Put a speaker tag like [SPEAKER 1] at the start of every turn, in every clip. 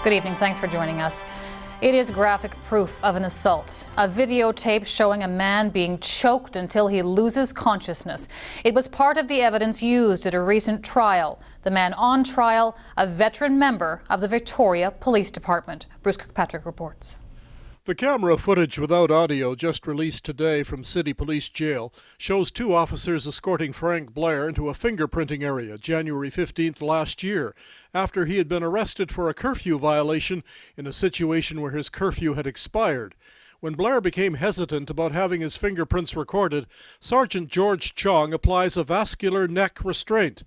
[SPEAKER 1] Good evening. Thanks for joining us. It is graphic proof of an assault. A videotape showing a man being choked until he loses consciousness. It was part of the evidence used at a recent trial. The man on trial, a veteran member of the Victoria Police Department. Bruce Kirkpatrick reports.
[SPEAKER 2] The camera footage without audio, just released today from City Police Jail, shows two officers escorting Frank Blair into a fingerprinting area January 15th last year, after he had been arrested for a curfew violation in a situation where his curfew had expired. When Blair became hesitant about having his fingerprints recorded, Sergeant George Chong applies a vascular neck restraint.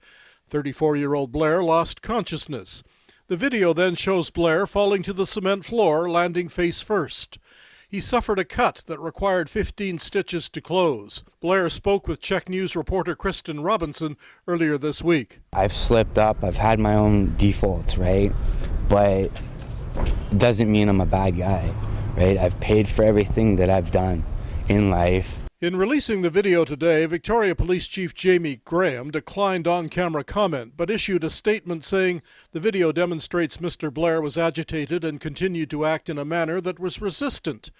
[SPEAKER 2] 34-year-old Blair lost consciousness. The video then shows Blair falling to the cement floor, landing face first. He suffered a cut that required 15 stitches to close. Blair spoke with Czech News reporter Kristen Robinson earlier this week.
[SPEAKER 3] I've slipped up, I've had my own defaults, right? But it doesn't mean I'm a bad guy, right? I've paid for everything that I've done in life.
[SPEAKER 2] In releasing the video today, Victoria Police Chief Jamie Graham declined on-camera comment, but issued a statement saying the video demonstrates Mr. Blair was agitated and continued to act in a manner that was resistant.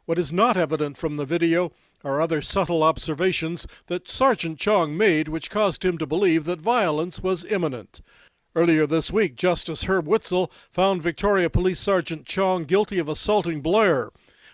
[SPEAKER 2] What is not evident from the video are other subtle observations that Sergeant Chong made which caused him to believe that violence was imminent. Earlier this week, Justice Herb Witzel found Victoria Police Sergeant Chong guilty of assaulting Blair.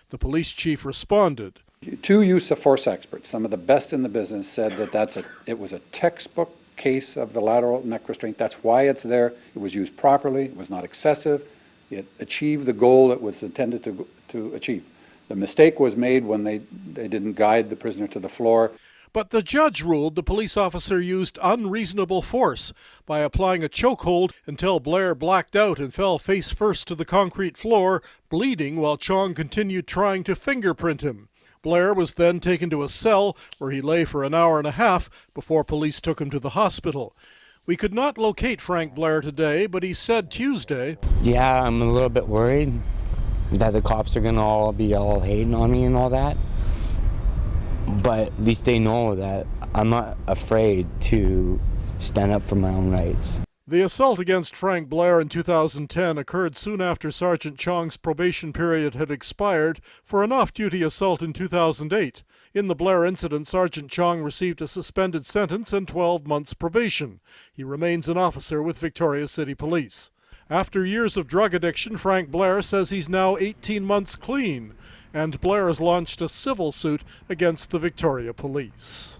[SPEAKER 2] The police chief responded.
[SPEAKER 4] Two use of force experts, some of the best in the business, said that it was a textbook case of the lateral neck restraint. That's why it's there. It was used properly. It was not excessive. It achieved the goal it was intended to achieve. The mistake was made when they didn't guide the prisoner to the floor.
[SPEAKER 2] But the judge ruled the police officer used unreasonable force by applying a chokehold until Blair blacked out and fell face first to the concrete floor, bleeding while Chong continued trying to fingerprint him. Blair was then taken to a cell where he lay for an hour and a half before police took him to the hospital. We could not locate Frank Blair today, but he said Tuesday,
[SPEAKER 3] "Yeah, I'm a little bit worried that the cops are going to be all hating on me and all that. But at least they know that I'm not afraid to stand up for my own rights."
[SPEAKER 2] The assault against Frank Blair in 2010 occurred soon after Sergeant Chong's probation period had expired for an off-duty assault in 2008. In the Blair incident, Sergeant Chong received a suspended sentence and 12 months probation. He remains an officer with Victoria City Police. After years of drug addiction, Frank Blair says he's now 18 months clean, and Blair has launched a civil suit against the Victoria Police.